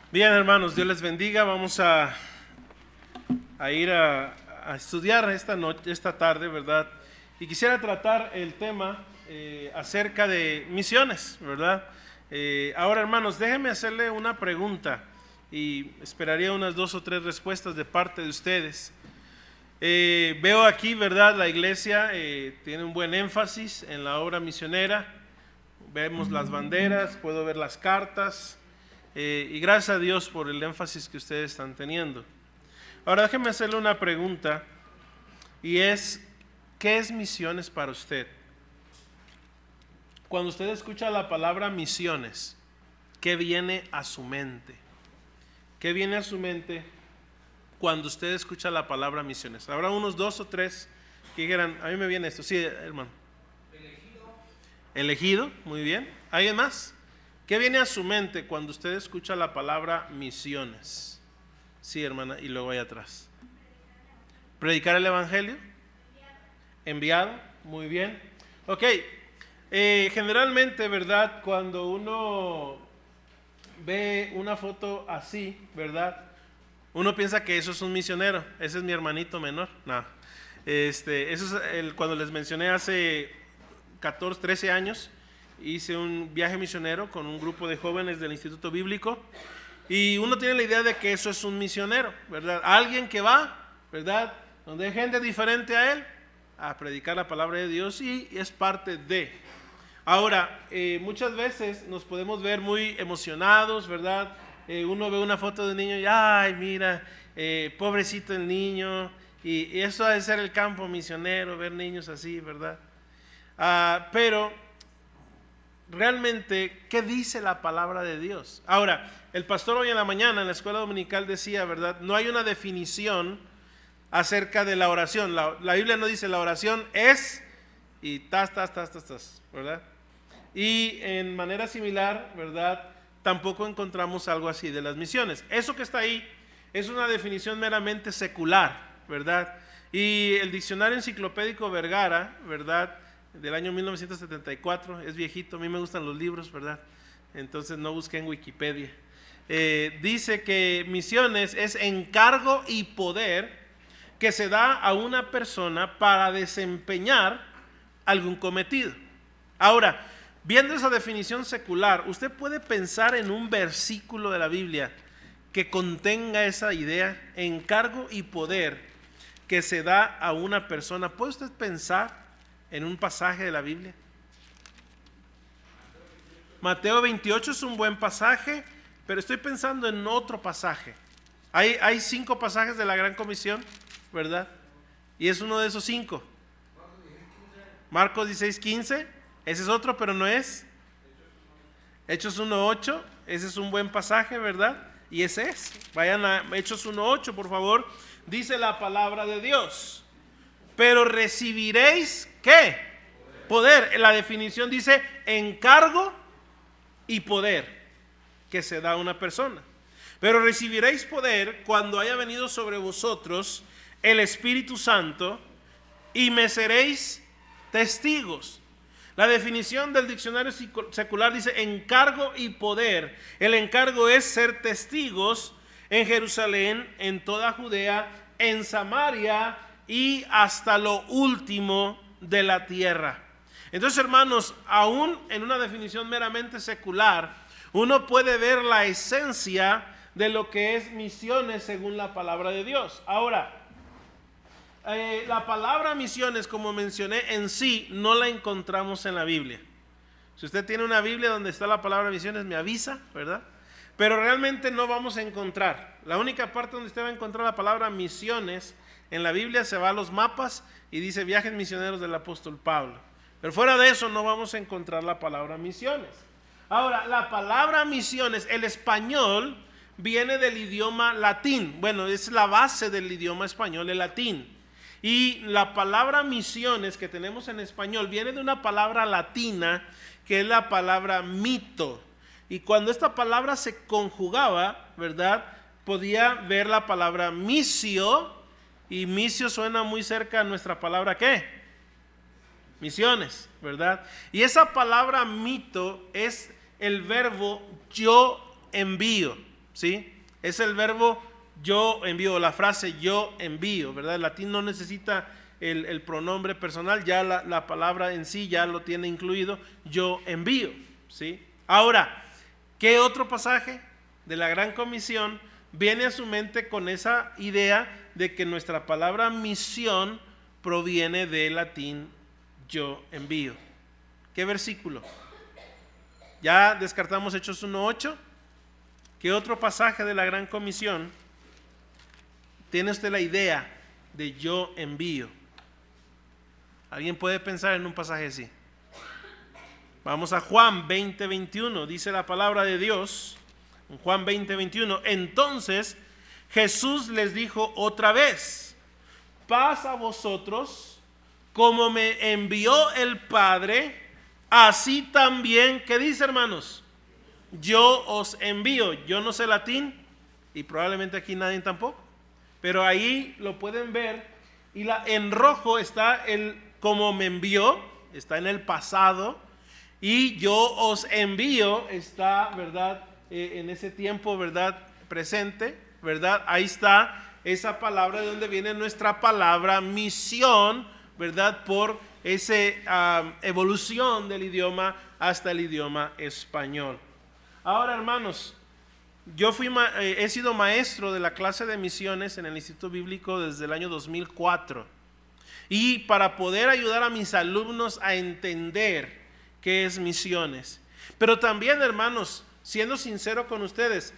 Bien, hermanos, Dios les bendiga. Vamos a ir a estudiar esta tarde, ¿verdad? Y quisiera tratar el tema acerca de misiones, ¿verdad? Ahora, hermanos, déjenme hacerle una pregunta y esperaría unas 2 o 3 respuestas de parte de ustedes. Veo aquí, ¿verdad? La iglesia tiene un buen énfasis en la obra misionera. Vemos las banderas, puedo ver las cartas. Y gracias a Dios por el énfasis que ustedes están teniendo. Ahora déjenme hacerle una pregunta, y es, ¿qué es misiones para usted? Cuando usted escucha la palabra misiones, ¿qué viene a su mente? ¿Qué viene a su mente cuando usted escucha la palabra misiones? Habrá unos 2 o 3 que dijeran, a mí me viene esto. Sí, hermano. Elegido, muy bien. ¿Alguien más? ¿Qué viene a su mente cuando usted escucha la palabra misiones? Sí, hermana, y luego ahí atrás. ¿Predicar el evangelio? Enviado, muy bien. Ok, generalmente, ¿verdad? Cuando uno ve una foto así, ¿verdad? Uno piensa que eso es un misionero. Ese es mi hermanito menor. No, eso es cuando les mencioné hace 14, 13 años. Hice un viaje misionero con un grupo de jóvenes del Instituto Bíblico, y uno tiene la idea de que eso es un misionero, ¿verdad? Alguien que va, ¿verdad? Donde hay gente diferente a él, a predicar la palabra de Dios, y es parte de. Ahora, muchas veces nos podemos ver muy emocionados, ¿verdad? Uno ve una foto de un niño y, ay, mira, pobrecito el niño, y eso ha de ser el campo misionero, ver niños así, ¿verdad? Pero realmente, ¿qué dice la palabra de Dios? Ahora, el pastor hoy en la mañana en la escuela dominical decía, ¿verdad? No hay una definición acerca de la oración. La Biblia no dice la oración es y tas, ¿verdad? Y en manera similar, ¿verdad? Tampoco encontramos algo así de las misiones. Eso que está ahí es una definición meramente secular, ¿verdad? Y el diccionario enciclopédico Vergara, ¿verdad?, del año 1974, es viejito, a mí me gustan los libros, ¿verdad? Entonces no busqué en Wikipedia. Dice que misiones es encargo y poder que se da a una persona para desempeñar algún cometido. Ahora, viendo esa definición secular, usted puede pensar en un versículo de la Biblia que contenga esa idea, encargo y poder que se da a una persona. ¿Puede usted pensar en un pasaje de la Biblia? Mateo 28 es un buen pasaje, pero estoy pensando en otro pasaje. Hay 5 pasajes de la Gran Comisión, ¿verdad? Y es uno de esos 5. Marcos 16:15, ese es otro, pero no es. Hechos 1:8, ese es un buen pasaje, ¿verdad? Y ese es. Vayan a Hechos 1:8, por favor. Dice la palabra de Dios: pero recibiréis, ¿qué? Poder. La definición dice encargo y poder que se da a una persona. Pero recibiréis poder cuando haya venido sobre vosotros el Espíritu Santo, y me seréis testigos. La definición del diccionario secular dice encargo y poder. El encargo es ser testigos en Jerusalén, en toda Judea, en Samaria y hasta lo último de la tierra. Entonces, hermanos, aún en una definición meramente secular, uno puede ver la esencia de lo que es misiones según la palabra de Dios. Ahora, la palabra misiones, como mencioné, en sí no la encontramos en la Biblia. Si usted tiene una Biblia donde está la palabra misiones, me avisa, ¿verdad? Pero realmente no vamos a encontrar. La única parte donde usted va a encontrar la palabra misiones en la Biblia, se va a los mapas y dice viajes misioneros del apóstol Pablo. Pero fuera de eso no vamos a encontrar la palabra misiones. Ahora, la palabra misiones, el español viene del idioma latín. Bueno, es la base del idioma español, el latín. Y la palabra misiones que tenemos en español viene de una palabra latina que es la palabra mito. Y cuando esta palabra se conjugaba, ¿verdad?, podía ver la palabra misio. Y misio suena muy cerca a nuestra palabra ¿qué? Misiones, ¿verdad? Y esa palabra mito es el verbo yo envío, ¿sí? Es el verbo yo envío, la frase yo envío, ¿verdad? El latín no necesita el pronombre personal, ya la palabra en sí ya lo tiene incluido, yo envío, ¿sí? Ahora, ¿qué otro pasaje de la Gran Comisión viene a su mente con esa idea de que nuestra palabra misión proviene del latín yo envío? ¿Qué versículo? Ya descartamos Hechos 1:8. ¿Qué otro pasaje de la Gran Comisión tiene usted la idea de yo envío? ¿Alguien puede pensar en un pasaje así? Vamos a Juan 20:21, dice la palabra de Dios, en Juan 20:21, entonces Jesús les dijo otra vez, paz a vosotros, como me envió el Padre, así también, ¿qué dice, hermanos? Yo os envío. Yo no sé latín y probablemente aquí nadie tampoco, pero ahí lo pueden ver y en rojo está el como me envió, está en el pasado, y yo os envío está, ¿verdad? En ese tiempo, ¿verdad? Presente, ¿verdad? Ahí está esa palabra de donde viene nuestra palabra misión, ¿verdad? Por esa evolución del idioma hasta el idioma español. Ahora, hermanos, yo he sido maestro de la clase de misiones en el Instituto Bíblico desde el año 2004. Y para poder ayudar a mis alumnos a entender qué es misiones. Pero también, hermanos, siendo sincero con ustedes,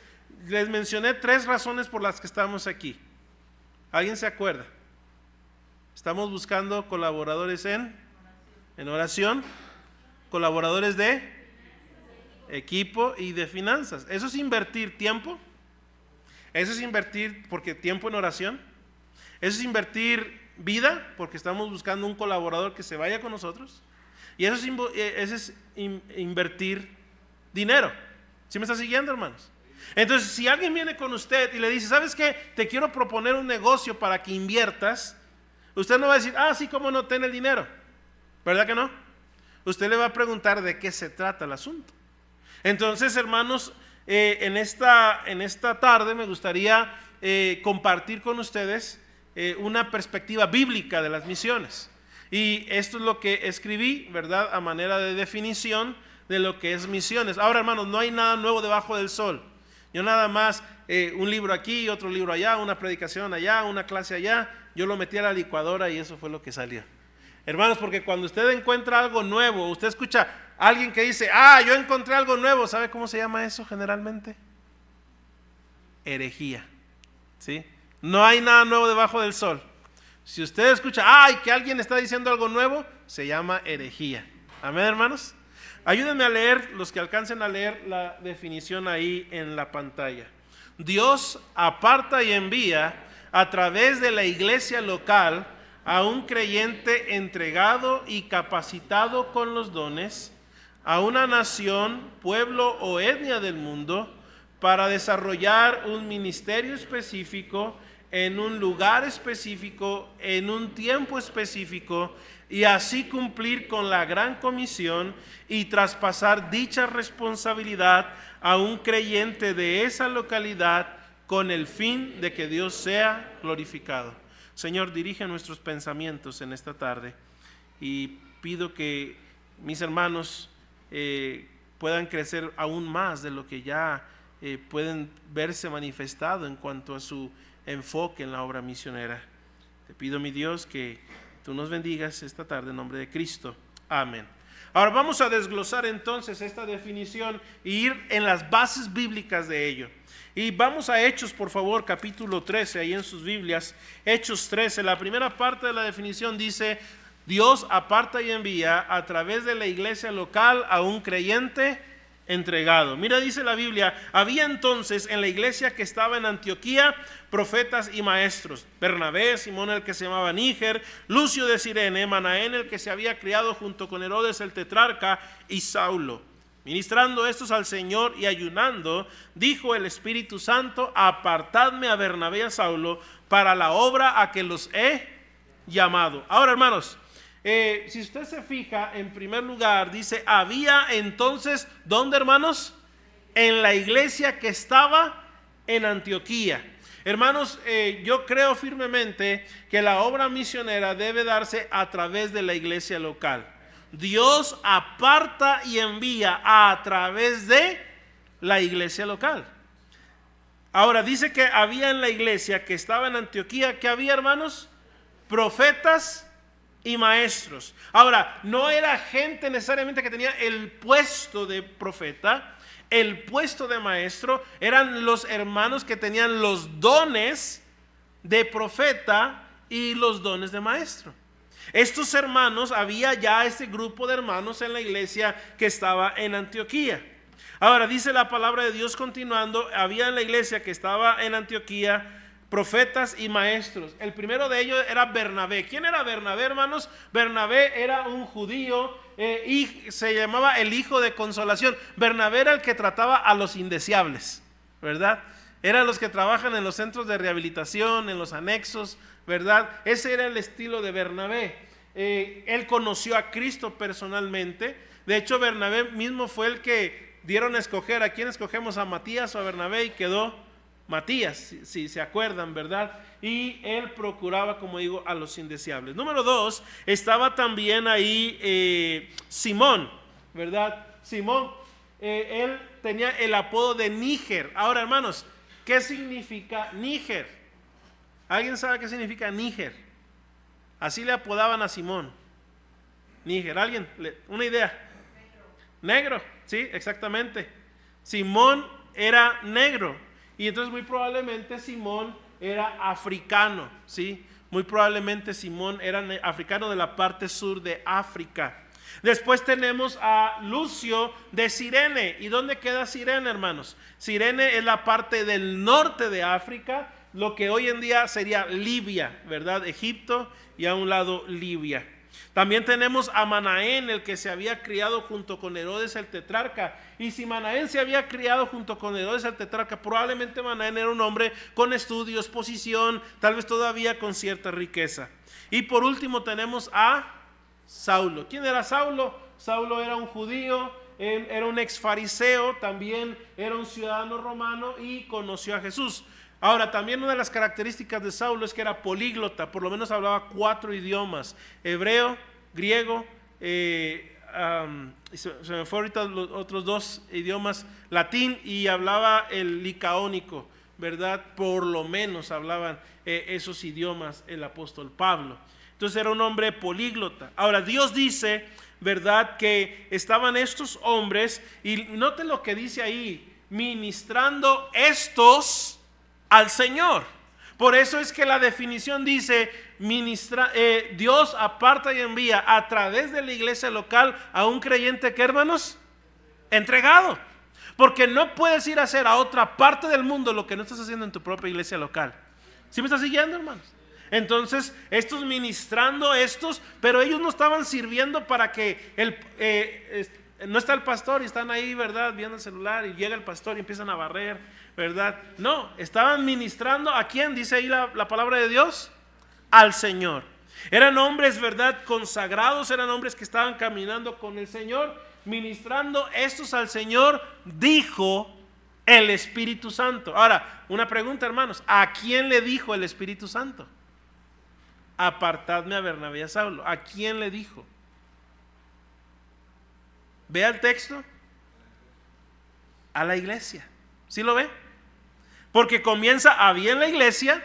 les mencioné 3 razones por las que estamos aquí. ¿Alguien se acuerda? Estamos buscando colaboradores en oración, colaboradores de equipo y de finanzas. Eso es invertir tiempo. Eso es invertir porque tiempo en oración. Eso es invertir vida porque estamos buscando un colaborador que se vaya con nosotros. Y eso es invertir dinero. ¿Sí me está siguiendo, hermanos? Entonces, si alguien viene con usted y le dice, ¿sabes qué? Te quiero proponer un negocio para que inviertas. Usted no va a decir, sí, cómo no, ten el dinero. ¿Verdad que no? Usted le va a preguntar de qué se trata el asunto. Entonces, hermanos, en esta tarde me gustaría compartir con ustedes una perspectiva bíblica de las misiones. Y esto es lo que escribí, ¿verdad? A manera de definición de lo que es misiones. Ahora, hermanos, no hay nada nuevo debajo del sol. Yo nada más un libro aquí, otro libro allá, una predicación allá, una clase allá. Yo lo metí a la licuadora y eso fue lo que salió. Hermanos, porque cuando usted encuentra algo nuevo, usted escucha a alguien que dice, yo encontré algo nuevo. ¿Sabe cómo se llama eso generalmente? Herejía. ¿Sí? No hay nada nuevo debajo del sol. Si usted escucha, que alguien está diciendo algo nuevo, se llama herejía. Amén, hermanos. Ayúdenme a leer, los que alcancen a leer la definición ahí en la pantalla. Dios aparta y envía a través de la iglesia local a un creyente entregado y capacitado con los dones a una nación, pueblo o etnia del mundo para desarrollar un ministerio específico en un lugar específico, en un tiempo específico, y así cumplir con la gran comisión y traspasar dicha responsabilidad a un creyente de esa localidad con el fin de que Dios sea glorificado. Señor, dirige nuestros pensamientos en esta tarde y pido que mis hermanos puedan crecer aún más de lo que ya pueden verse manifestado en cuanto a su enfoque en la obra misionera. Te pido, mi Dios, que tú nos bendigas esta tarde en nombre de Cristo. Amén. Ahora vamos a desglosar entonces esta definición e ir en las bases bíblicas de ello. Y vamos a Hechos, por favor, capítulo 13, ahí en sus Biblias. Hechos 13, la primera parte de la definición dice: Dios aparta y envía a través de la iglesia local a un creyente entregado. Mira, dice la Biblia: había entonces en la iglesia que estaba en Antioquía profetas y maestros: Bernabé, Simón el que se llamaba Níger, Lucio de Cirene, Manaén el que se había criado junto con Herodes el tetrarca, y Saulo. Ministrando estos al Señor y ayunando, dijo el Espíritu Santo: apartadme a Bernabé y a Saulo para la obra a que los he llamado. Ahora, hermanos, si usted se fija, en primer lugar dice: había entonces, ¿dónde, hermanos? En la iglesia que estaba en Antioquía. Hermanos, yo creo firmemente que la obra misionera debe darse a través de la iglesia local. Dios aparta y envía a través de la iglesia local. Ahora dice que había en la iglesia que estaba en Antioquía, que había, hermanos, profetas y maestros. Ahora, no era gente necesariamente que tenía el puesto de profeta, el puesto de maestro. Eran los hermanos que tenían los dones de profeta y los dones de maestro. Estos hermanos, había ya este grupo de hermanos en la iglesia que estaba en Antioquía. Ahora dice la palabra de Dios continuando, había en la iglesia que estaba en Antioquía profetas y maestros. El primero de ellos era Bernabé. ¿Quién era Bernabé, hermanos? Bernabé era un judío y se llamaba el hijo de consolación. Bernabé era el que trataba a los indeseables, ¿verdad? Eran los que trabajan en los centros de rehabilitación, en los anexos, ¿verdad? Ese era el estilo de Bernabé. Él conoció a Cristo personalmente. De hecho, Bernabé mismo fue el que dieron a escoger a quién escogemos, a Matías o a Bernabé, y quedó Matías, si se acuerdan, ¿verdad? Y él procuraba, como digo, a los indeseables. Número 2, estaba también ahí Simón, ¿verdad? Simón, él tenía el apodo de Níger. Ahora, hermanos, ¿qué significa Níger? ¿Alguien sabe qué significa Níger? Así le apodaban a Simón. Níger, ¿alguien? ¿Una idea? Negro, sí, exactamente. Simón era negro. Y entonces muy probablemente Simón era africano, ¿sí? Muy probablemente Simón era africano de la parte sur de África. Después tenemos a Lucio de Cirene. ¿Y dónde queda Cirene, hermanos? Cirene es la parte del norte de África, lo que hoy en día sería Libia, ¿verdad? Egipto y a un lado Libia. También tenemos a Manaén, el que se había criado junto con Herodes el tetrarca. Y si Manaén se había criado junto con Herodes el tetrarca, probablemente Manaén era un hombre con estudios, posición, tal vez todavía con cierta riqueza. Y por último tenemos a Saulo. ¿Quién era Saulo? Saulo era un judío, era un ex fariseo, también era un ciudadano romano y conoció a Jesús. Ahora, también una de las características de Saulo es que era políglota, por lo menos hablaba 4 idiomas: hebreo, griego, se me fue ahorita los otros 2 idiomas, latín, y hablaba el licaónico, ¿verdad? Por lo menos hablaban esos idiomas el apóstol Pablo. Entonces era un hombre políglota. Ahora, Dios dice, ¿verdad?, que estaban estos hombres, y noten lo que dice ahí: ministrando estos al Señor. Por eso es que la definición dice: Dios aparta y envía a través de la iglesia local a un creyente, ¿qué, hermanos? Entregado. Porque no puedes ir a hacer a otra parte del mundo lo que no estás haciendo en tu propia iglesia local. ¿Sí me estás siguiendo, hermanos? Entonces, estos ministrando estos, pero ellos no estaban sirviendo para que no está el pastor y están ahí, ¿verdad?, viendo el celular, y llega el pastor y empiezan a barrer, ¿verdad? No, estaban ministrando ¿a quién? Dice ahí la palabra de Dios: al Señor. Eran hombres, ¿verdad?, consagrados, eran hombres que estaban caminando con el Señor, ministrando estos al Señor, dijo el Espíritu Santo. Ahora, una pregunta, hermanos: ¿a quién le dijo el Espíritu Santo? Apartadme a Bernabé y a Saulo. ¿A quién le dijo? Vea el texto. A la iglesia. ¿Sí lo ve? Porque comienza: había en la iglesia,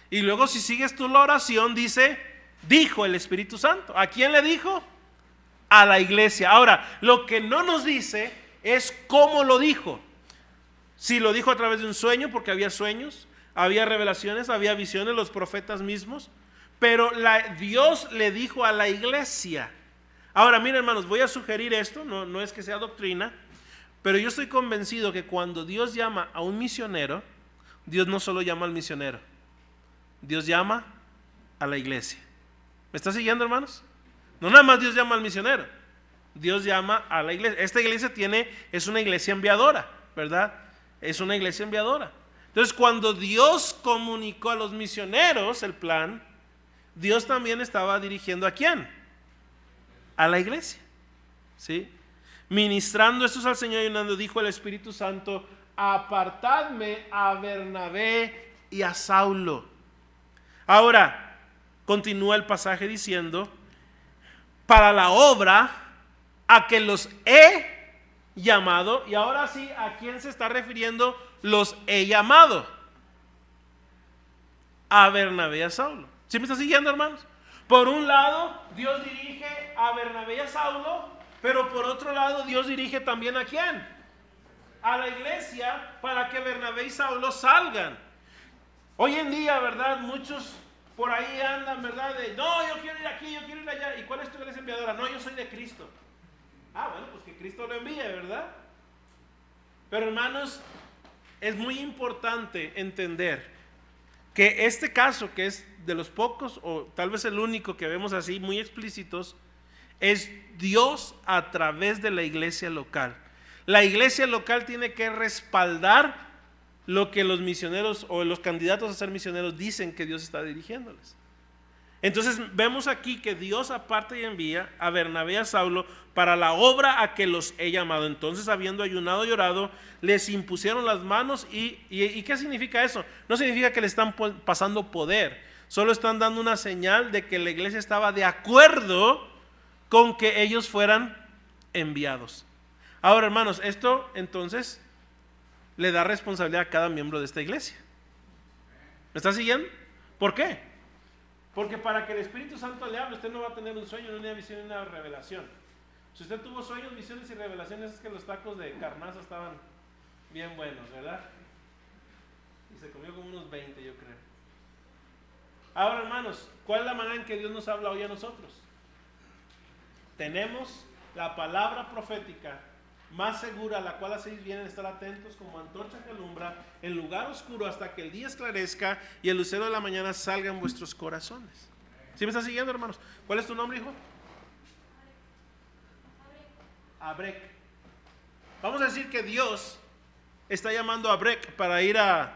y luego, si sigues tú la oración, dice: dijo el Espíritu Santo. ¿A quién le dijo? A la iglesia. Ahora, lo que no nos dice es cómo lo dijo. Si lo dijo a través de un sueño, porque había sueños, había revelaciones, había visiones, los profetas mismos, pero Dios le dijo a la iglesia. Ahora, miren, hermanos, voy a sugerir esto, no es que sea doctrina, pero yo estoy convencido que cuando Dios llama a un misionero, Dios no solo llama al misionero, Dios llama a la iglesia. ¿Me está siguiendo, hermanos? No nada más Dios llama al misionero, Dios llama a la iglesia. Esta iglesia es una iglesia enviadora, ¿verdad? Es una iglesia enviadora. Entonces, cuando Dios comunicó a los misioneros el plan, Dios también estaba dirigiendo ¿a quién? A la iglesia, ¿sí? Ministrando estos al Señor y orando, dijo el Espíritu Santo apartadme a Bernabé y a Saulo. Ahora, continúa el pasaje diciendo, para la obra a que los he llamado. Y ahora sí, ¿a quién se está refiriendo los he llamado? A Bernabé y a Saulo. ¿Sí me está siguiendo, hermanos? Por un lado, Dios dirige a Bernabé y a Saulo, pero por otro lado, Dios dirige también ¿a quién? A la iglesia, para que Bernabé y Saulo salgan. Hoy en día, ¿verdad? Muchos por ahí andan, ¿verdad? De, no, yo quiero ir aquí, yo quiero ir allá. ¿Y cuál es tu iglesia enviadora? No, yo soy de Cristo. Ah, bueno, pues que Cristo lo envíe, ¿verdad? Pero hermanos, es muy importante entender que este caso, que es de los pocos o tal vez el único que vemos así muy explícitos, es Dios a través de la iglesia local. La iglesia local tiene que respaldar lo que los misioneros o los candidatos a ser misioneros dicen que Dios está dirigiéndoles. Entonces vemos aquí que Dios aparta y envía a Bernabé y a Saulo para la obra a que los he llamado. Entonces, habiendo ayunado y orado, les impusieron las manos. ¿Y qué significa eso? No significa que le están pasando poder, solo están dando una señal de que la iglesia estaba de acuerdo con que ellos fueran enviados. Ahora, hermanos, esto entonces le da responsabilidad a cada miembro de esta iglesia. ¿Me está siguiendo? ¿Por qué? Porque para que el Espíritu Santo le hable, usted no va a tener un sueño, ni una visión, ni una revelación. Si usted tuvo sueños, visiones y revelaciones, es que los tacos de carnaza estaban bien buenos, ¿verdad? Y se comió como unos 20, yo creo. Ahora, hermanos, ¿cuál es la manera en que Dios nos habla hoy a nosotros? Tenemos la palabra profética más segura, a la cual hacéis bien en estar atentos como antorcha que alumbra en lugar oscuro hasta que el día esclarezca y el lucero de la mañana salga en vuestros corazones. ¿Sí me está siguiendo, hermanos? ¿Cuál es tu nombre, hijo? Abrek. Vamos a decir que Dios está llamando a Abrek para ir a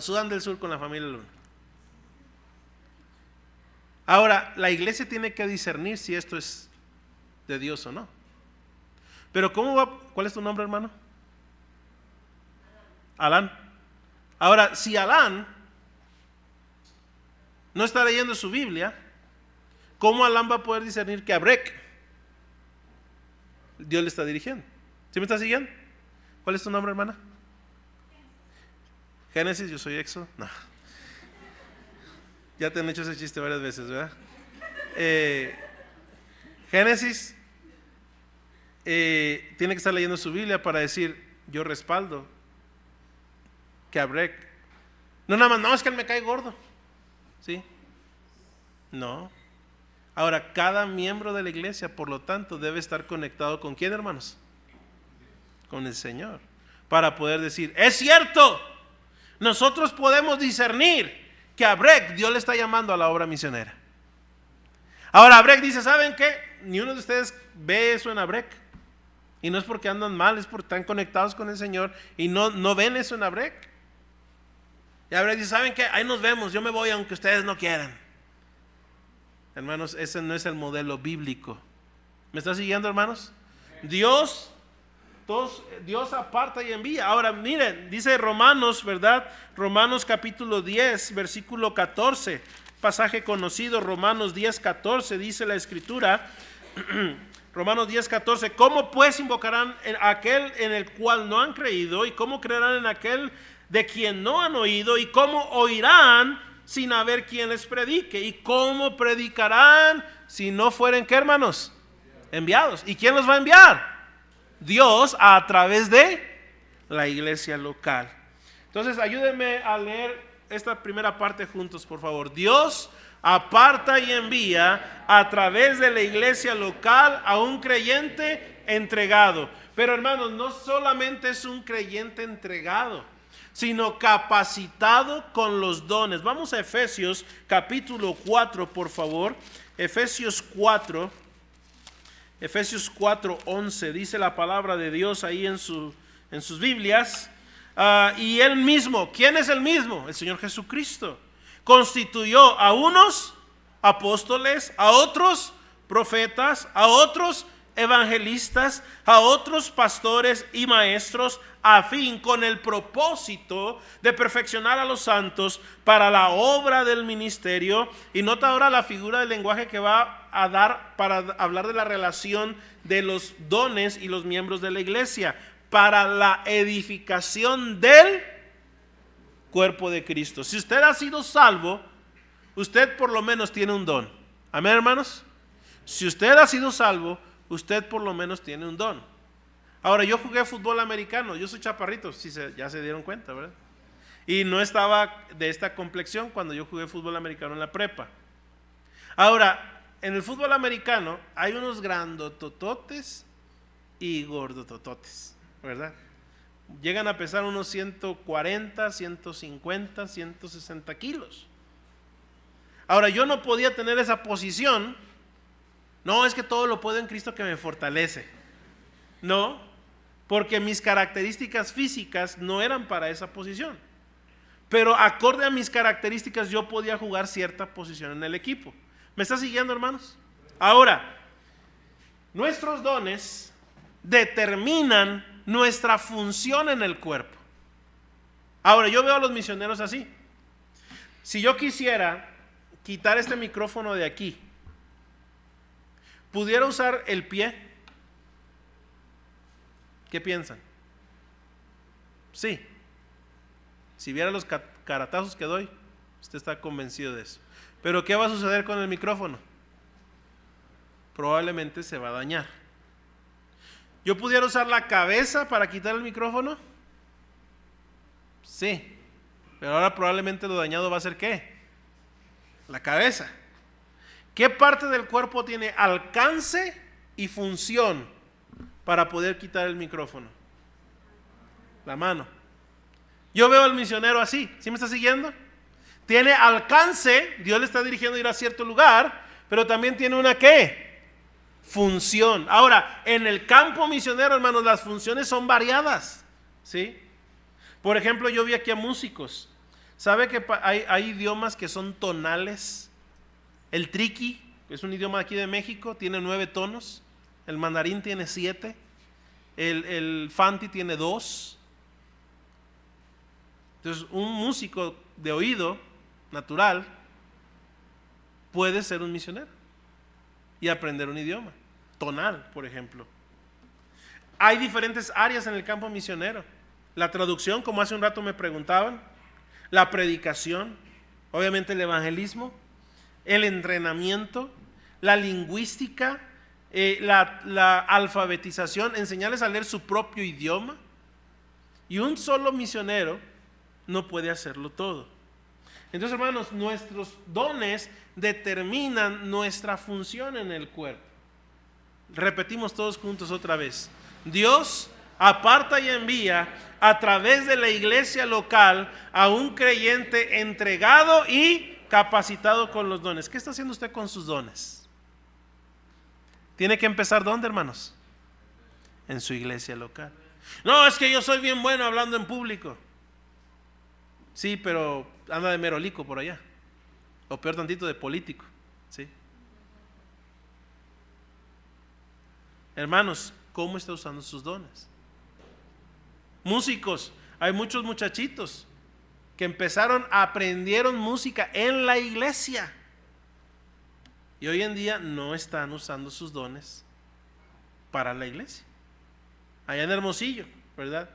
Sudán del Sur con la familia Luna. Ahora, la iglesia tiene que discernir si esto es de Dios o no. Pero ¿cómo va? ¿Cuál es tu nombre, hermano? Alán. Ahora, si Alán no está leyendo su Biblia, ¿cómo Alán va a poder discernir que Abrek Dios le está dirigiendo? ¿Sí me está siguiendo? ¿Cuál es tu nombre, hermana? Génesis, yo soy Éxodo. No. Ya te han hecho ese chiste varias veces, ¿verdad? Génesis tiene que estar leyendo su Biblia para decir, yo respaldo que Abrek. No nada más, no, es que él me cae gordo. ¿Sí? No. Ahora, cada miembro de la iglesia, por lo tanto, debe estar conectado ¿con quién, hermanos? Con el Señor. Para poder decir, es cierto, nosotros podemos discernir que Abrek Dios le está llamando a la obra misionera. Ahora Abrek dice, ¿saben qué? Ni uno de ustedes ve eso en Abrek. Y no es porque andan mal, es porque están conectados con el Señor y no ven eso en Abrek. Y Abrek dice, ¿saben qué? Ahí nos vemos, yo me voy aunque ustedes no quieran. Hermanos, ese no es el modelo bíblico. ¿Me está siguiendo, hermanos? Dios aparta y envía. Ahora miren, dice Romanos, ¿verdad? Romanos capítulo 10, versículo 14. Pasaje conocido, Romanos 10, 14, dice la escritura. Romanos 10, 14. ¿Cómo pues invocarán a aquel en el cual no han creído? ¿Y cómo creerán en aquel de quien no han oído? ¿Y cómo oirán sin haber quien les predique? ¿Y cómo predicarán si no fueren, qué, hermanos? Enviados. ¿Y quién los va a enviar? Dios, a través de la iglesia local. Entonces ayúdenme a leer esta primera parte juntos, por favor. Dios aparta y envía a través de la iglesia local a un creyente entregado. Pero hermanos, no solamente es un creyente entregado, sino capacitado con los dones. Vamos a Efesios capítulo 4, por favor. Efesios 4, 11, dice la palabra de Dios ahí en sus Biblias. Y él mismo, ¿quién es el mismo? El Señor Jesucristo. Constituyó a unos apóstoles, a otros profetas, a otros evangelistas, a otros pastores y maestros, a fin, con el propósito de perfeccionar a los santos para la obra del ministerio. Y nota ahora la figura del lenguaje que va a dar para hablar de la relación de los dones y los miembros de la iglesia, para la edificación del cuerpo de Cristo. Si usted ha sido salvo, usted por lo menos tiene un don. Amén, hermanos. Si usted ha sido salvo, usted por lo menos tiene un don. Ahora, yo jugué fútbol americano, yo soy chaparrito, ya se dieron cuenta, ¿verdad? Y no estaba de esta complexión cuando yo jugué fútbol americano en la prepa. Ahora, en el fútbol americano hay unos grandotototes y gordotototes, ¿verdad? Llegan a pesar unos 140, 150, 160 kilos. Ahora, yo no podía tener esa posición. No, es que todo lo puedo en Cristo que me fortalece. No, porque mis características físicas no eran para esa posición. Pero acorde a mis características yo podía jugar cierta posición en el equipo. ¿Me está siguiendo, hermanos? Ahora, nuestros dones determinan nuestra función en el cuerpo. Ahora, yo veo a los misioneros así. Si yo quisiera quitar este micrófono de aquí, ¿pudiera usar el pie? ¿Qué piensan? Sí. Si viera los caratazos que doy, usted está convencido de eso. Pero ¿qué va a suceder con el micrófono? Probablemente se va a dañar. ¿Yo pudiera usar la cabeza para quitar el micrófono? Sí. Pero ahora probablemente lo dañado va a ser ¿qué? La cabeza. ¿Qué parte del cuerpo tiene alcance y función para poder quitar el micrófono? La mano. Yo veo al misionero así, ¿sí me está siguiendo? Tiene alcance, Dios le está dirigiendo a ir a cierto lugar, pero también tiene una ¿qué? Función. Ahora, en el campo misionero, hermanos, las funciones son variadas, ¿sí? Por ejemplo, yo vi aquí a músicos. ¿Sabe que hay idiomas que son tonales? El triqui, que es un idioma aquí de México, tiene 9 tonos. El mandarín tiene 7. El fanti tiene 2. Entonces, un músico de oído natural puede ser un misionero y aprender un idioma tonal, por ejemplo. Hay diferentes áreas en el campo misionero. La traducción, como hace un rato me preguntaban, la predicación, obviamente el evangelismo, el entrenamiento, la lingüística, la alfabetización, enseñarles a leer su propio idioma. Y un solo misionero no puede hacerlo todo. Entonces, hermanos, nuestros dones determinan nuestra función en el cuerpo. Repetimos todos juntos otra vez. Dios aparta y envía a través de la iglesia local a un creyente entregado y capacitado con los dones. ¿Qué está haciendo usted con sus dones? Tiene que empezar ¿dónde, hermanos? En su iglesia local. No, es que yo soy bien bueno hablando en público. Sí, pero anda de merolico por allá. O peor tantito, de político. ¿Sí? Hermanos, ¿cómo está usando sus dones? Músicos, hay muchos muchachitos que aprendieron música en la iglesia y hoy en día no están usando sus dones para la iglesia. Allá en Hermosillo, ¿verdad?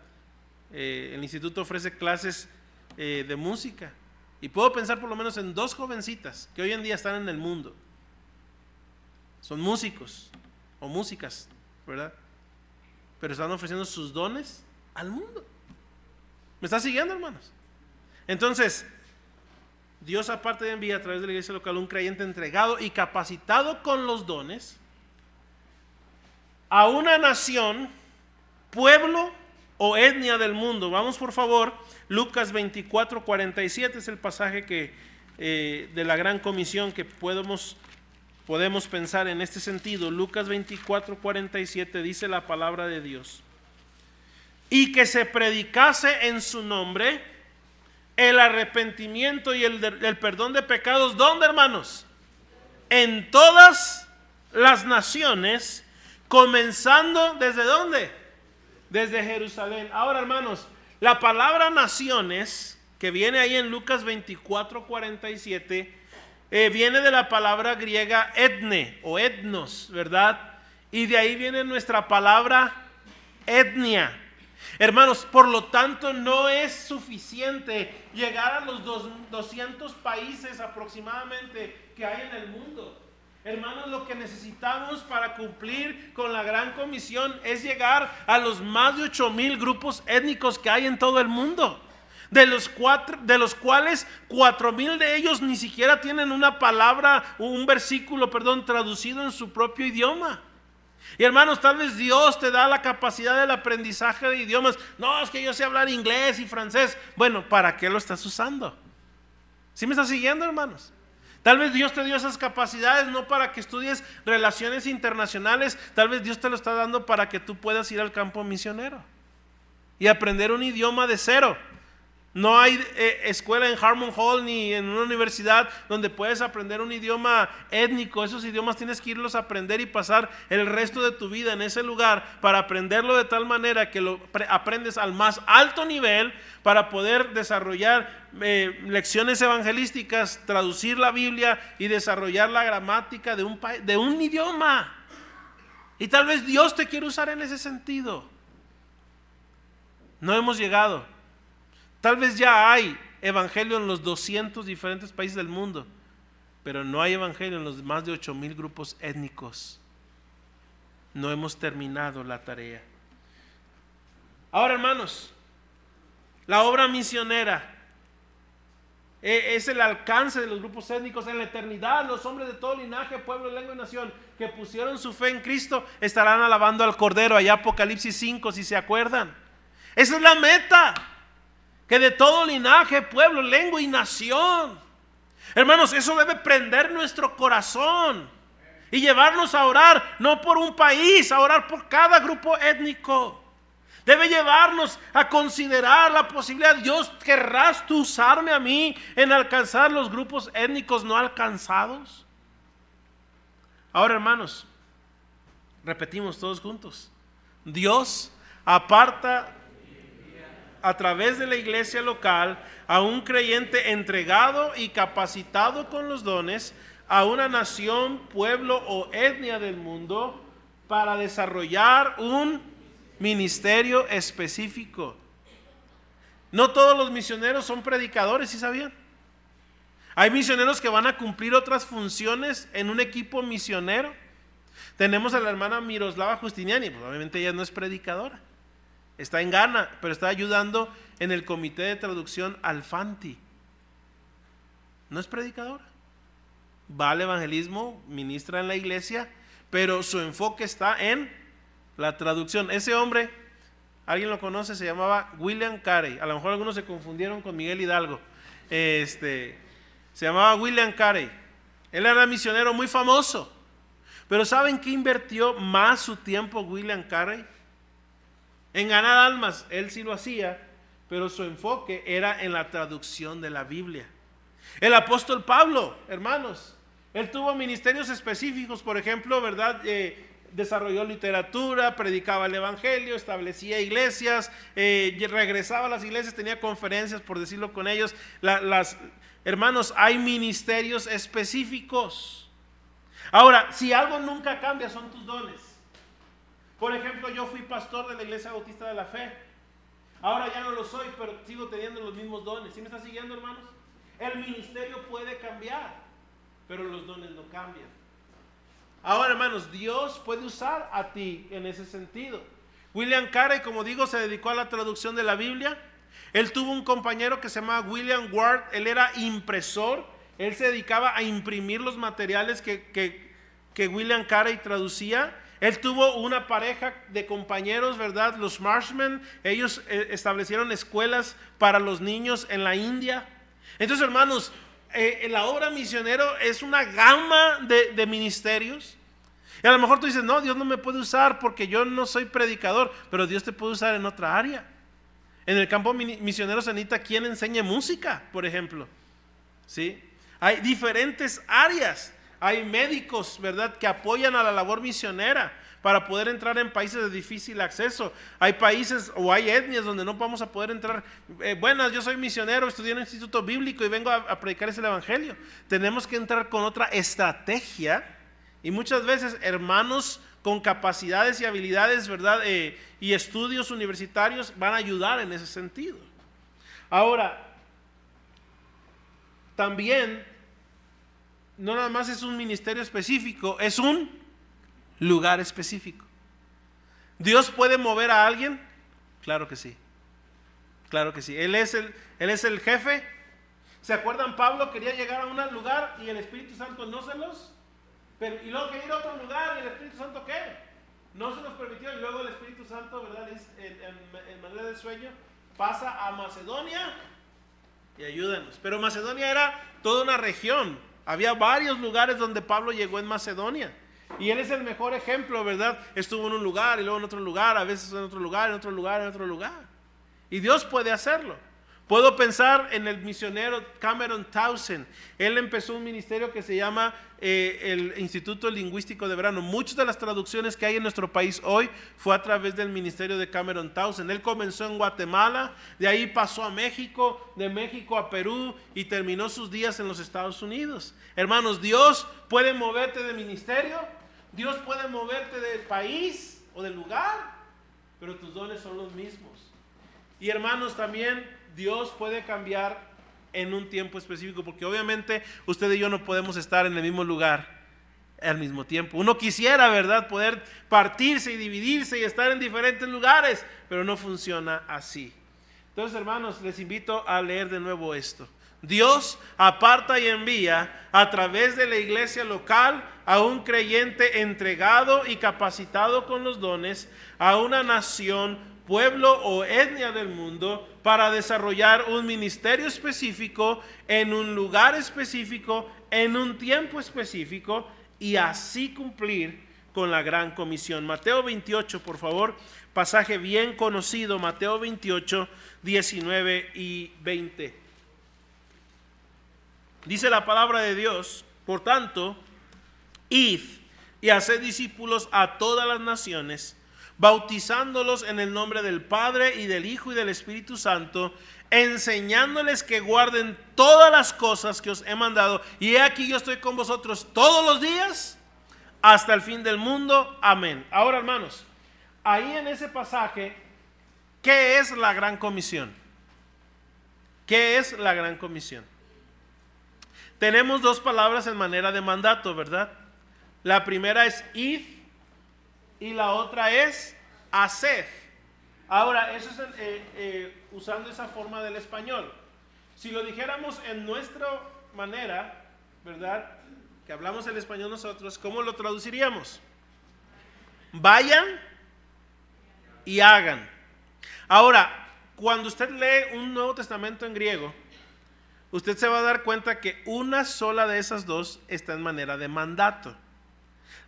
El instituto ofrece clases de música y puedo pensar por lo menos en 2 jovencitas que hoy en día están en el mundo. Son músicos o músicas, ¿verdad? Pero están ofreciendo sus dones al mundo. ¿Me está siguiendo, hermanos? Entonces, Dios aparte de enviar a través de la iglesia local un creyente entregado y capacitado con los dones a una nación, pueblo o etnia del mundo. Vamos por favor, Lucas 24:47 es el pasaje de la gran comisión que podemos pensar en este sentido. Lucas 24:47 dice la palabra de Dios: y que se predicase en su nombre el arrepentimiento y el perdón de pecados. ¿Dónde, hermanos? En todas las naciones, Comenzando ¿desde dónde? Desde Jerusalén. Ahora, hermanos, la palabra naciones, que viene ahí en Lucas 24:47, viene de la palabra griega etne o etnos, ¿verdad? Y de ahí viene nuestra palabra etnia. Hermanos, por lo tanto no es suficiente llegar a los 200 países aproximadamente que hay en el mundo. Hermanos, lo que necesitamos para cumplir con la gran comisión es llegar a los más de 8,000 grupos étnicos que hay en todo el mundo, de los cuales 4,000 de ellos ni siquiera tienen una palabra, un versículo, traducido en su propio idioma. Y hermanos, tal vez Dios te da la capacidad del aprendizaje de idiomas. No, es que yo sé hablar inglés y francés. Bueno, ¿para qué lo estás usando? ¿Sí me estás siguiendo, hermanos? Tal vez Dios te dio esas capacidades no para que estudies relaciones internacionales. Tal vez Dios te lo está dando para que tú puedas ir al campo misionero y aprender un idioma de cero. No hay escuela en Harmon Hall ni en una universidad donde puedes aprender un idioma étnico. Esos idiomas tienes que irlos a aprender y pasar el resto de tu vida en ese lugar para aprenderlo de tal manera que lo aprendes al más alto nivel para poder desarrollar lecciones evangelísticas, traducir la Biblia y desarrollar la gramática de un idioma. Y tal vez Dios te quiere usar en ese sentido. No hemos llegado. Tal vez ya hay evangelio en los 200 diferentes países del mundo, pero no hay evangelio en los más de 8,000 grupos étnicos. No hemos terminado la tarea. Ahora, hermanos, la obra misionera es el alcance de los grupos étnicos en la eternidad. Los hombres de todo linaje, pueblo, lengua y nación que pusieron su fe en Cristo estarán alabando al Cordero. Allá Apocalipsis 5, si se acuerdan. Esa es la meta. Que de todo linaje, pueblo, lengua y nación. Hermanos, eso debe prender nuestro corazón y llevarnos a orar, no por un país, a orar por cada grupo étnico. Debe llevarnos a considerar la posibilidad. Dios, ¿querrás tú usarme a mí en alcanzar los grupos étnicos no alcanzados? Ahora, hermanos, repetimos todos juntos. Dios aparta a través de la iglesia local a un creyente entregado y capacitado con los dones a una nación, pueblo o etnia del mundo para desarrollar un ministerio específico. No todos los misioneros son predicadores, ¿sí sabían? Hay misioneros que van a cumplir otras funciones en un equipo misionero. Tenemos a la hermana Miroslava Justiniani, pues obviamente ella no es predicadora. Está en Ghana, pero está ayudando en el comité de traducción Alfanti. No es predicadora. Va al evangelismo, ministra en la iglesia, pero su enfoque está en la traducción. Ese hombre, alguien lo conoce, se llamaba William Carey. A lo mejor algunos se confundieron con Miguel Hidalgo. Se llamaba William Carey. Él era misionero muy famoso. Pero ¿saben qué invirtió más su tiempo William Carey? En ganar almas. Él sí lo hacía, pero su enfoque era en la traducción de la Biblia. El apóstol Pablo, hermanos, él tuvo ministerios específicos. Por ejemplo, ¿verdad? Desarrolló literatura, predicaba el evangelio, establecía iglesias, regresaba a las iglesias, tenía conferencias, por decirlo con ellos. Hermanos, hay ministerios específicos. Ahora, si algo nunca cambia, son tus dones. Por ejemplo, yo fui pastor de la Iglesia Bautista de la Fe. Ahora ya no lo soy, pero sigo teniendo los mismos dones. ¿Sí me está siguiendo, hermanos? El ministerio puede cambiar, pero los dones no cambian. Ahora, hermanos, Dios puede usar a ti en ese sentido. William Carey, como digo, se dedicó a la traducción de la Biblia. Él tuvo un compañero que se llamaba William Ward. Él era impresor. Él se dedicaba a imprimir los materiales que William Carey traducía. Él tuvo una pareja de compañeros, ¿verdad? Los Marshmen. Ellos establecieron escuelas para los niños en la India. Entonces, hermanos, la obra misionero es una gama de ministerios. Y a lo mejor tú dices, no, Dios no me puede usar porque yo no soy predicador, pero Dios te puede usar en otra área. En el campo misionero se necesita quien enseñe música, por ejemplo. ¿Sí? Hay diferentes áreas. Hay médicos, ¿verdad?, que apoyan a la labor misionera. para poder entrar en países de difícil acceso. Hay países o hay etnias donde no vamos a poder entrar. Buenas, yo soy misionero, estudié en un instituto bíblico y vengo a predicarles el evangelio. Tenemos que entrar con otra estrategia, y muchas veces hermanos con capacidades y habilidades, ¿verdad? Y estudios universitarios van a ayudar en ese sentido. Ahora, también no nada más es un ministerio específico, es un lugar específico. ¿Dios puede mover a alguien? Claro que sí. Claro que sí. Él es el jefe. ¿Se acuerdan? Pablo quería llegar a un lugar y el Espíritu Santo no se los permitió. Y luego quería ir a otro lugar y el Espíritu Santo ¿qué? No se los permitió. Y luego el Espíritu Santo, ¿verdad? En manera de sueño pasa a Macedonia y ayúdanos. Pero Macedonia era toda una región. Había varios lugares donde Pablo llegó en Macedonia. Y él es el mejor ejemplo, ¿verdad? Estuvo en un lugar y luego en otro lugar, a veces en otro lugar, en otro lugar, en otro lugar. Y Dios puede hacerlo. Puedo pensar en el misionero Cameron Townsend. Él empezó un ministerio que se llama el Instituto Lingüístico de Verano. Muchas de las traducciones que hay en nuestro país hoy fue a través del ministerio de Cameron Townsend. Él comenzó en Guatemala, de ahí pasó a México, de México a Perú y terminó sus días en los Estados Unidos. Hermanos, Dios puede moverte de ministerio, Dios puede moverte del país o del lugar, pero tus dones son los mismos. Y hermanos, también Dios puede cambiar en un tiempo específico, porque obviamente usted y yo no podemos estar en el mismo lugar al mismo tiempo. Uno quisiera, ¿verdad?, poder partirse y dividirse y estar en diferentes lugares, pero no funciona así. Entonces, hermanos, les invito a leer de nuevo esto. Dios aparta y envía a través de la iglesia local a un creyente entregado y capacitado con los dones a una nación, pueblo o etnia del mundo para desarrollar un ministerio específico en un lugar específico, en un tiempo específico, y así cumplir con la gran comisión. Mateo 28, por favor, pasaje bien conocido, Mateo 28, 19 y 20. Dice la palabra de Dios: por tanto, id y haced discípulos a todas las naciones, bautizándolos en el nombre del Padre y del Hijo y del Espíritu Santo, enseñándoles que guarden todas las cosas que os he mandado. Y he aquí yo estoy con vosotros todos los días hasta el fin del mundo. Amén. Ahora, hermanos, ahí en ese pasaje, ¿qué es la gran comisión? ¿Qué es la gran comisión? Tenemos dos palabras en manera de mandato, ¿verdad? La primera es id y la otra es haced. Ahora, eso es usando esa forma del español. Si lo dijéramos en nuestra manera, ¿verdad?, que hablamos el español nosotros, ¿cómo lo traduciríamos? Vayan y hagan. Ahora, cuando usted lee un Nuevo Testamento en griego, usted se va a dar cuenta que una sola de esas dos está en manera de mandato.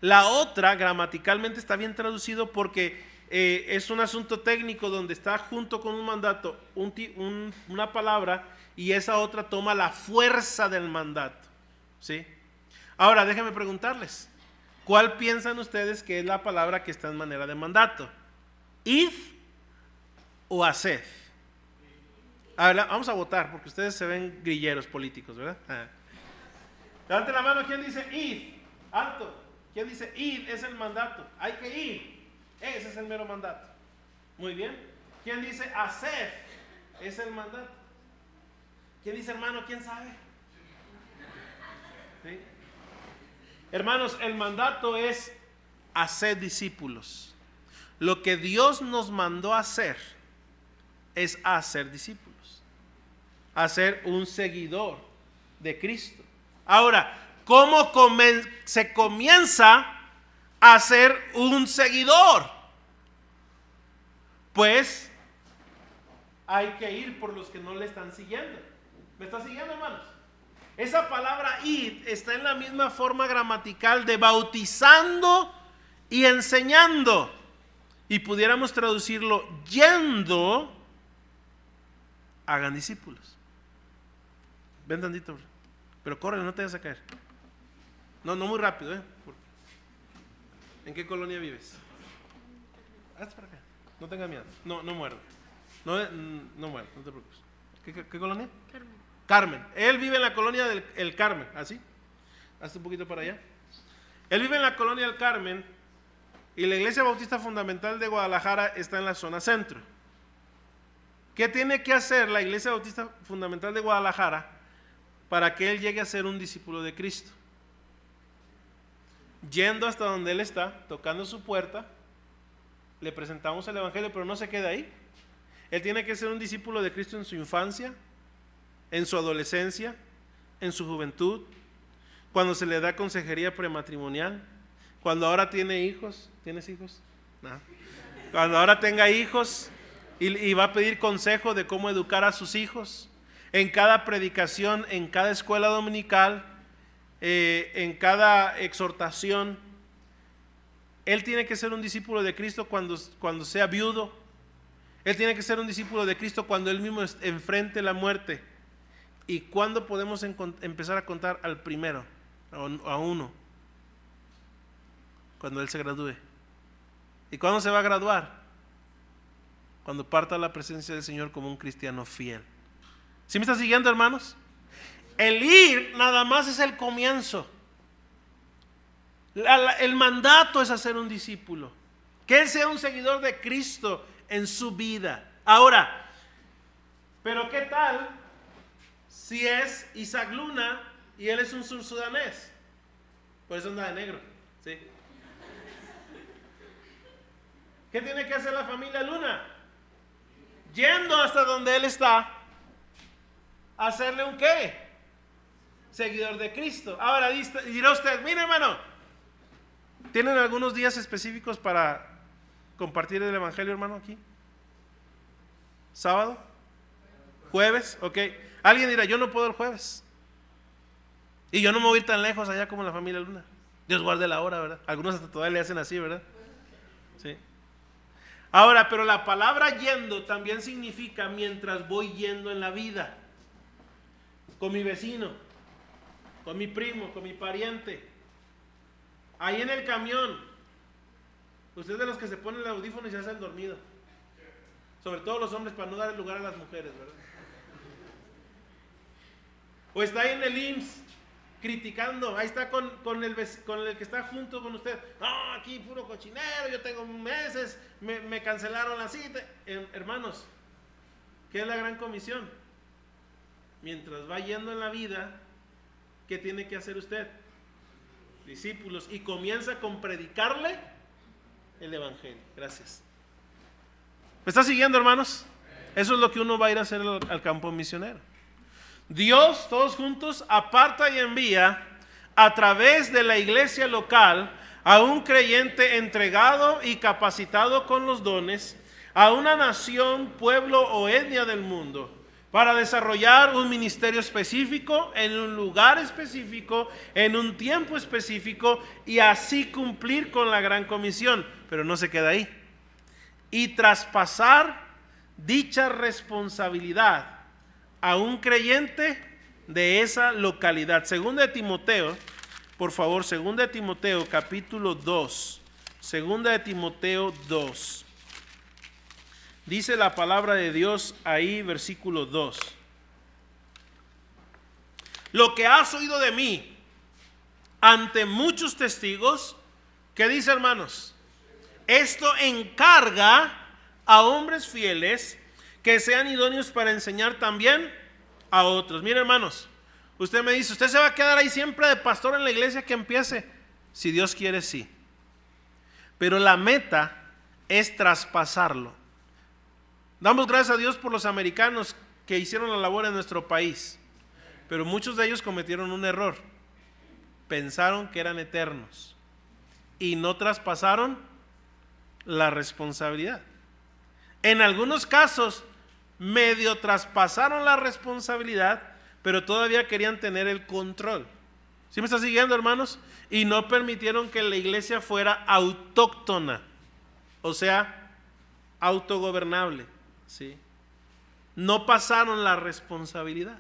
La otra gramaticalmente está bien traducido porque es un asunto técnico donde está junto con un mandato una palabra, y esa otra toma la fuerza del mandato, ¿sí? Ahora déjenme preguntarles, ¿cuál piensan ustedes que es la palabra que está en manera de mandato? ¿Id o haced? Ahora, vamos a votar porque ustedes se ven grilleros políticos, ¿verdad? Levanten la mano. ¿Quién dice id? Alto. ¿Quién dice id es el mandato? Hay que ir. Ese es el mero mandato. Muy bien. ¿Quién dice haced? Es el mandato. ¿Quién dice hermano? ¿Quién sabe? ¿Sí? Hermanos, el mandato es hacer discípulos. Lo que Dios nos mandó a hacer es hacer discípulos, hacer un seguidor de Cristo. Ahora, ¿cómo se comienza a ser un seguidor? Pues hay que ir por los que no le están siguiendo. ¿Me está siguiendo, hermanos? Esa palabra ir está en la misma forma gramatical de bautizando y enseñando. Y pudiéramos traducirlo yendo, hagan discípulos. Ven tantito, pero corre, no te vayas a caer. No muy rápido, ¿En qué colonia vives? Hazte para acá. No tengas miedo. No muerde. No muerde, no te preocupes. ¿Qué colonia? Carmen. Carmen. Él vive en la colonia del Carmen. ¿Así? Hazte un poquito para allá. Él vive en la colonia del Carmen y la Iglesia Bautista Fundamental de Guadalajara está en la zona centro. ¿Qué tiene que hacer la Iglesia Bautista Fundamental de Guadalajara para que él llegue a ser un discípulo de Cristo? Yendo hasta donde él está, tocando su puerta, le presentamos el Evangelio, pero no se queda ahí. Él tiene que ser un discípulo de Cristo en su infancia, en su adolescencia, en su juventud, cuando se le da consejería prematrimonial, cuando ahora tiene hijos. ¿Tienes hijos? No. Cuando ahora tenga hijos y va a pedir consejo de cómo educar a sus hijos, en cada predicación, en cada escuela dominical, en cada exhortación. Él tiene que ser un discípulo de Cristo cuando sea viudo. Él tiene que ser un discípulo de Cristo cuando él mismo enfrente la muerte. ¿Y cuándo podemos empezar a contar al primero, a uno? Cuando él se gradúe. ¿Y cuándo se va a graduar? Cuando parta a la presencia del Señor como un cristiano fiel. ¿Sí me está siguiendo, hermanos? El ir nada más es el comienzo. El mandato es hacer un discípulo. Que él sea un seguidor de Cristo en su vida. Ahora, pero ¿qué tal si es Isaac Luna y él es un sursudanés? Por eso anda de negro. ¿Sí? ¿Qué tiene que hacer la familia Luna? Yendo hasta donde él está, hacerle un ¿qué? Seguidor de Cristo. Ahora dirá usted, mire hermano, ¿tienen algunos días específicos para compartir el Evangelio, hermano, aquí? ¿Sábado? ¿Jueves? Ok. Alguien dirá, yo no puedo el jueves. Y yo no me voy a ir tan lejos allá como la familia Luna. Dios guarde la hora, ¿verdad? Algunos hasta todavía le hacen así, ¿verdad? Sí. Ahora, pero la palabra yendo también significa mientras voy yendo en la vida. Con mi vecino, con mi primo, con mi pariente. Ahí en el camión. Usted es de los que se ponen el audífono y se hacen dormido. Sobre todo los hombres, para no dar lugar a las mujeres, ¿verdad? O está ahí en el IMSS criticando, ahí está con el que está junto con usted. No, aquí puro cochinero, yo tengo meses, me cancelaron la cita. Hermanos, ¿qué es la gran comisión? Mientras va yendo en la vida, ¿qué tiene que hacer usted? Discípulos. Y comienza con predicarle el Evangelio. Gracias. ¿Me está siguiendo, hermanos? Eso es lo que uno va a ir a hacer al campo misionero. Dios, todos juntos, aparta y envía a través de la iglesia local a un creyente entregado y capacitado con los dones a una nación, pueblo o etnia del mundo para desarrollar un ministerio específico en un lugar específico, en un tiempo específico y así cumplir con la gran comisión. Pero no se queda ahí. Y traspasar dicha responsabilidad a un creyente de esa localidad. Segunda de Timoteo, por favor, segunda de Timoteo capítulo 2. Segunda de Timoteo 2. Dice la palabra de Dios ahí, versículo 2. Lo que has oído de mí ante muchos testigos, ¿qué dice, hermanos? Esto encarga a hombres fieles que sean idóneos para enseñar también a otros. Mire, hermanos, usted me dice, ¿usted se va a quedar ahí siempre de pastor en la iglesia que empiece? Si Dios quiere, sí. Pero la meta es traspasarlo. Damos gracias a Dios por los americanos que hicieron la labor en nuestro país, pero muchos de ellos cometieron un error. Pensaron que eran eternos y no traspasaron la responsabilidad. En algunos casos medio traspasaron la responsabilidad, pero todavía querían tener el control. ¿Sí me está siguiendo, hermanos? Y no permitieron que la iglesia fuera autóctona, o sea, autogobernable. ¿Sí? No pasaron la responsabilidad.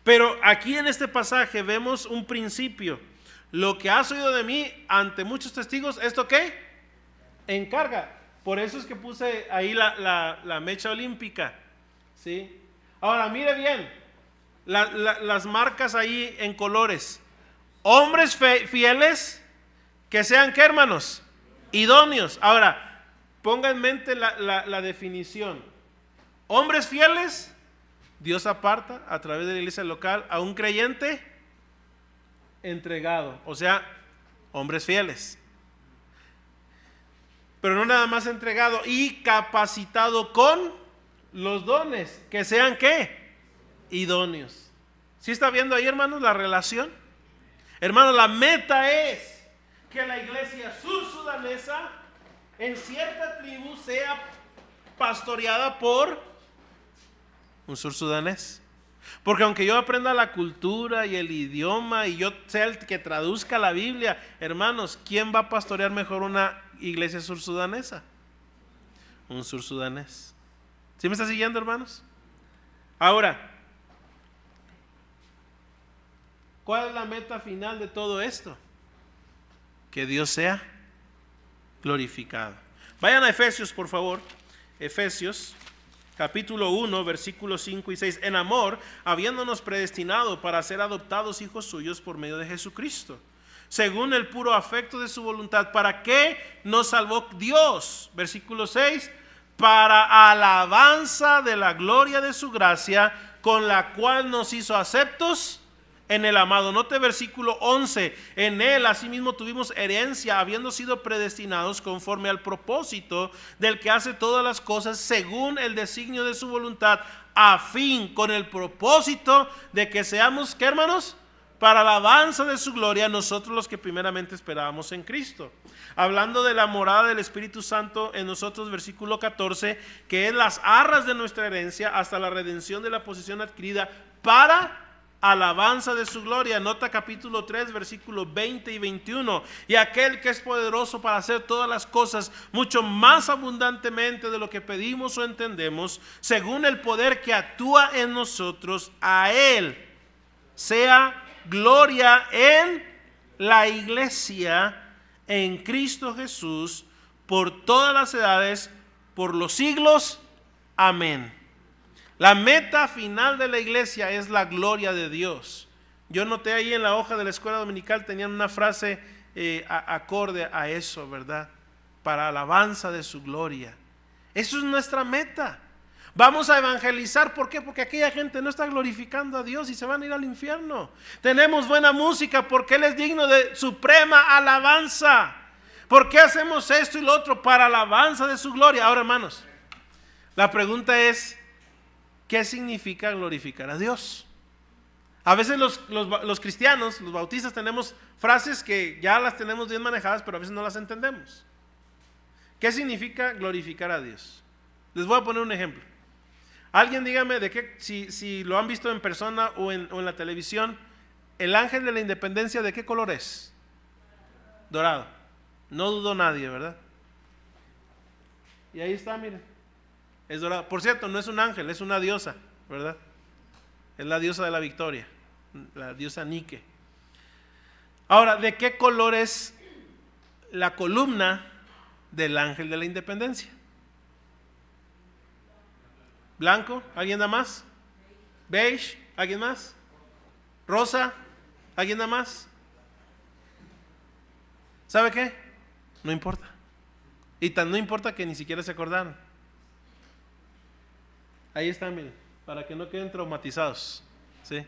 Pero aquí en este pasaje vemos un principio. Lo que has oído de mí ante muchos testigos, ¿esto qué? Encarga. Por eso es que puse ahí la mecha olímpica, ¿sí? Ahora, mire bien, las marcas ahí en colores. Hombres fieles, que sean, ¿qué, hermanos? Idóneos. Ahora, ponga en mente la definición. Hombres fieles, Dios aparta a través de la iglesia local a un creyente entregado, o sea, hombres fieles. Pero no nada más entregado, y capacitado con los dones, que sean, ¿qué? Idóneos. ¿Sí está viendo ahí, hermanos, la relación? Hermanos, la meta es que la iglesia sur-sudanesa en cierta tribu sea pastoreada por un sur-sudanés. Porque aunque yo aprenda la cultura y el idioma y yo sea el que traduzca la Biblia, hermanos, ¿quién va a pastorear mejor una iglesia sur-sudanesa? Un sur-sudanés. ¿Sí me está siguiendo, hermanos? Ahora, ¿cuál es la meta final de todo esto? Que Dios sea glorificado. Vayan a Efesios, por favor. Efesios capítulo 1, versículos 5 y 6. En amor, habiéndonos predestinado para ser adoptados hijos suyos por medio de Jesucristo, según el puro afecto de su voluntad. ¿Para qué nos salvó Dios? Versículo 6. Para alabanza de la gloria de su gracia, con la cual nos hizo aceptos en el amado. Note versículo 11. En él asimismo tuvimos herencia, habiendo sido predestinados conforme al propósito del que hace todas las cosas según el designio de su voluntad, a fin, con el propósito de que seamos, ¿qué, hermanos? Para alabanza de su gloria, nosotros los que primeramente esperábamos en Cristo. Hablando de la morada del Espíritu Santo en nosotros, versículo 14, que es las arras de nuestra herencia hasta la redención de la posesión adquirida para alabanza de su gloria. Nota capítulo 3, versículos 20 y 21. Y aquel que es poderoso para hacer todas las cosas mucho más abundantemente de lo que pedimos o entendemos, según el poder que actúa en nosotros, a él sea gloria en la iglesia, en Cristo Jesús, por todas las edades, por los siglos. Amén. La meta final de la iglesia es la gloria de Dios. Yo noté ahí en la hoja de la escuela dominical, tenían una frase acorde a eso, ¿verdad? Para alabanza de su gloria. Eso es nuestra meta. Vamos a evangelizar, ¿por qué? Porque aquella gente no está glorificando a Dios y se van a ir al infierno. Tenemos buena música porque Él es digno de suprema alabanza. ¿Por qué hacemos esto y lo otro? Para alabanza de su gloria. Ahora, hermanos, la pregunta es, ¿qué significa glorificar a Dios? A veces los cristianos, los bautistas, tenemos frases que ya las tenemos bien manejadas, pero a veces no las entendemos. ¿Qué significa glorificar a Dios? Les voy a poner un ejemplo. Alguien dígame de qué, si lo han visto en persona o en la televisión, el ángel de la independencia, ¿de qué color es? Dorado. No dudó nadie, ¿verdad? Y ahí está, miren. Es dorado. Por cierto, no es un ángel, es una diosa, ¿verdad? Es la diosa de la victoria, la diosa Nike. Ahora, ¿de qué color es la columna del ángel de la independencia? ¿Blanco? ¿Alguien da más? ¿Beige? ¿Alguien más? ¿Rosa? ¿Alguien da más? ¿Sabe qué? No importa. Y tan no importa que ni siquiera se acordaron. Ahí están, miren, para que no queden traumatizados. ¿Sí?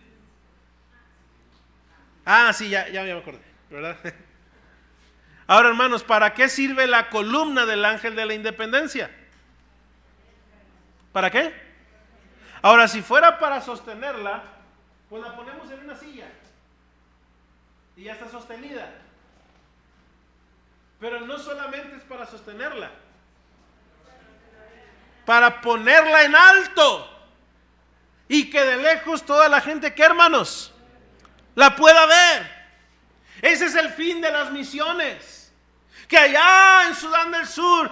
Ah, sí, ya me acordé, ¿verdad? Ahora, hermanos, ¿para qué sirve la columna del ángel de la independencia? ¿Para qué? Ahora, si fuera para sostenerla, pues la ponemos en una silla y ya está sostenida. Pero no solamente es para sostenerla, para ponerla en alto y que de lejos toda la gente, ¿qué, hermanos? La pueda ver. Ese es el fin de las misiones. Que allá en Sudán del Sur,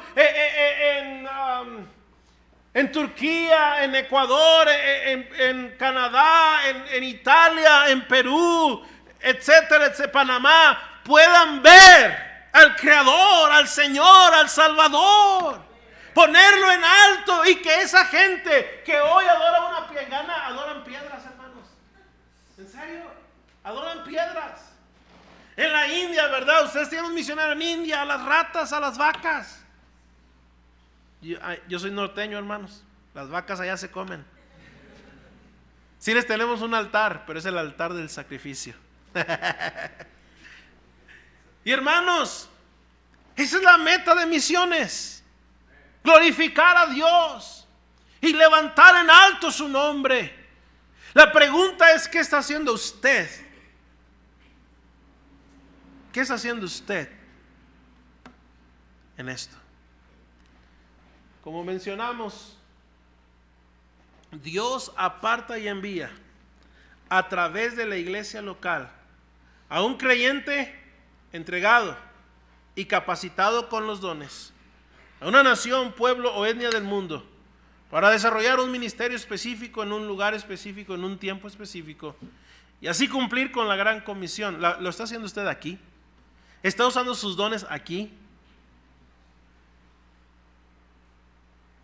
en Turquía, en Ecuador, en Canadá, en Italia, en Perú, etcétera, etcétera, Panamá, puedan ver al Creador, al Señor, al Salvador. ponerlo en alto y que esa gente que hoy adora una piegana, adoran piedras, hermanos. ¿En serio? Adoran piedras. En la India, ¿verdad? Ustedes tienen un misionero en India, a las ratas, a las vacas. Yo soy norteño, hermanos. Las vacas allá se comen. Sí les tenemos un altar, pero es el altar del sacrificio. Y hermanos, esa es la meta de misiones. Glorificar a Dios y levantar en alto su nombre. La pregunta es, ¿qué está haciendo usted? ¿Qué está haciendo usted en esto? Como mencionamos, Dios aparta y envía a través de la iglesia local a un creyente entregado y capacitado con los dones, a una nación, pueblo o etnia del mundo, para desarrollar un ministerio específico en un lugar específico, en un tiempo específico, y así cumplir con la gran comisión. ¿Lo está haciendo usted aquí? ¿Está usando sus dones aquí?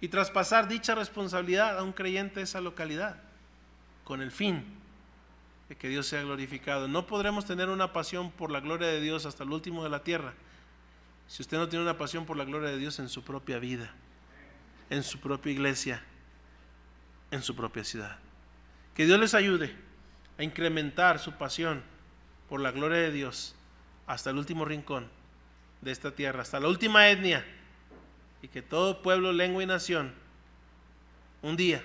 Y traspasar dicha responsabilidad a un creyente de esa localidad, con el fin de que Dios sea glorificado. No podremos tener una pasión por la gloria de Dios hasta el último de la tierra si usted no tiene una pasión por la gloria de Dios en su propia vida, en su propia iglesia, en su propia ciudad. Que Dios les ayude a incrementar su pasión por la gloria de Dios hasta el último rincón de esta tierra, hasta la última etnia, y que todo pueblo, lengua y nación un día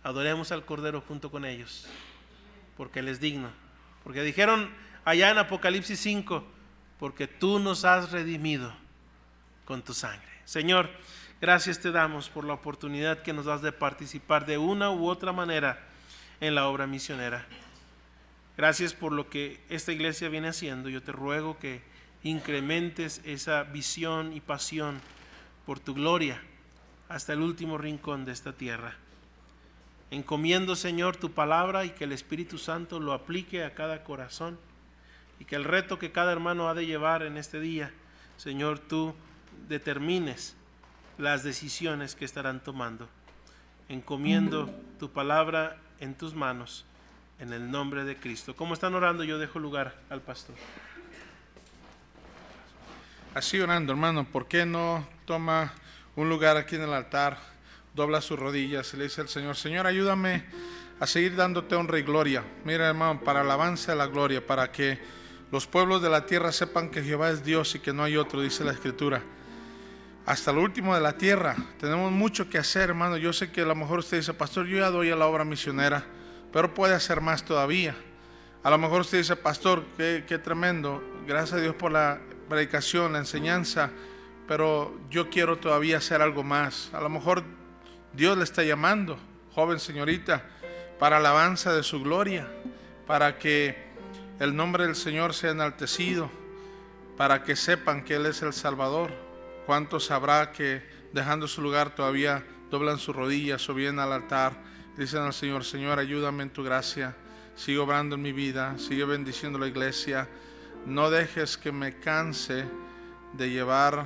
adoremos al Cordero junto con ellos, porque Él es digno. Porque dijeron allá en Apocalipsis 5, porque tú nos has redimido con tu sangre. Señor, gracias te damos por la oportunidad que nos das de participar de una u otra manera en la obra misionera. Gracias por lo que esta iglesia viene haciendo. Yo te ruego que incrementes esa visión y pasión por tu gloria hasta el último rincón de esta tierra. Encomiendo, Señor, tu palabra y que el Espíritu Santo lo aplique a cada corazón, y que el reto que cada hermano ha de llevar en este día, Señor, tú determines las decisiones que estarán tomando. Encomiendo tu palabra en tus manos, en el nombre de Cristo. Como están orando, yo dejo lugar al pastor. Así orando, hermano, ¿por qué no toma un lugar aquí en el altar, dobla sus rodillas y le dice al Señor: Señor, ayúdame a seguir dándote honra y gloria? Mira, hermano, para alabanza de la gloria, para que los pueblos de la tierra sepan que Jehová es Dios y que no hay otro, dice la Escritura. Hasta lo último de la tierra. Tenemos mucho que hacer, hermano. Yo sé que a lo mejor usted dice: pastor, yo ya doy a la obra misionera, pero puede hacer más todavía. A lo mejor usted dice: pastor, qué tremendo, gracias a Dios por la predicación, la enseñanza, pero yo quiero todavía hacer algo más. A lo mejor Dios le está llamando, joven señorita, para alabanza de su gloria, para que el nombre del Señor sea enaltecido, para que sepan que Él es el Salvador. ¿Cuántos sabrá que dejando su lugar todavía doblan sus rodillas o vienen al altar y dicen al Señor: Señor, ayúdame en tu gracia, sigue obrando en mi vida, sigue bendiciendo la iglesia, no dejes que me canse de llevar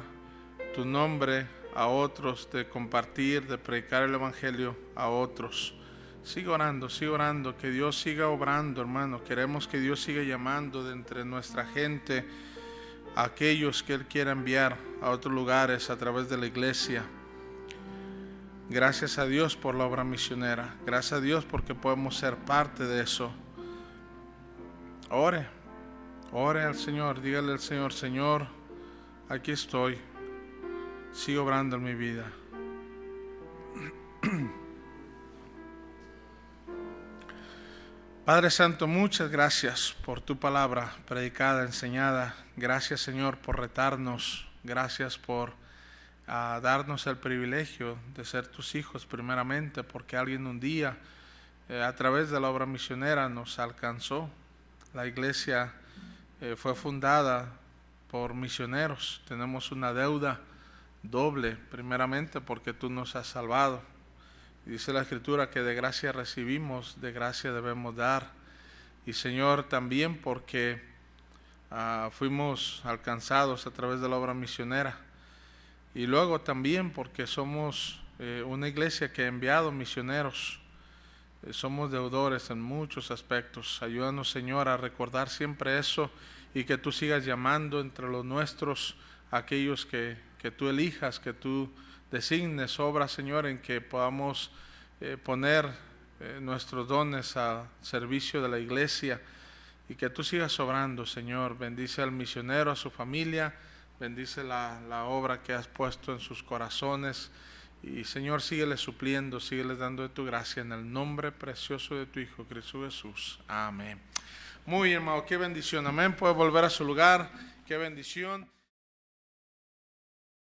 tu nombre a otros, de compartir, de predicar el evangelio a otros? Sigue orando, que Dios siga obrando, hermano. Queremos que Dios siga llamando de entre nuestra gente a aquellos que Él quiera enviar a otros lugares a través de la iglesia. Gracias a Dios por la obra misionera. Gracias a Dios porque podemos ser parte de eso. Ore al Señor, dígale al Señor: Señor, aquí estoy, sigue obrando en mi vida. Padre Santo, muchas gracias por tu palabra predicada, enseñada. Gracias, Señor, por retarnos. Gracias por darnos el privilegio de ser tus hijos primeramente, porque alguien un día a través de la obra misionera nos alcanzó. La iglesia fue fundada por misioneros. Tenemos una deuda doble, primeramente porque tú nos has salvado. Dice la Escritura que de gracia recibimos, de gracia debemos dar. Y Señor, también porque fuimos alcanzados a través de la obra misionera. Y luego también porque somos una iglesia que ha enviado misioneros. Somos deudores en muchos aspectos. Ayúdanos, Señor, a recordar siempre eso y que tú sigas llamando entre los nuestros a aquellos que tú elijas, que tú designes. Obra, Señor, en que podamos poner nuestros dones al servicio de la iglesia y que tú sigas obrando, Señor. Bendice al misionero, a su familia, bendice la obra que has puesto en sus corazones. Y Señor, sígueles supliendo, sígueles dando de tu gracia en el nombre precioso de tu Hijo, Cristo Jesús. Amén. Muy bien, hermano, qué bendición. Amén. Puede volver a su lugar. Qué bendición.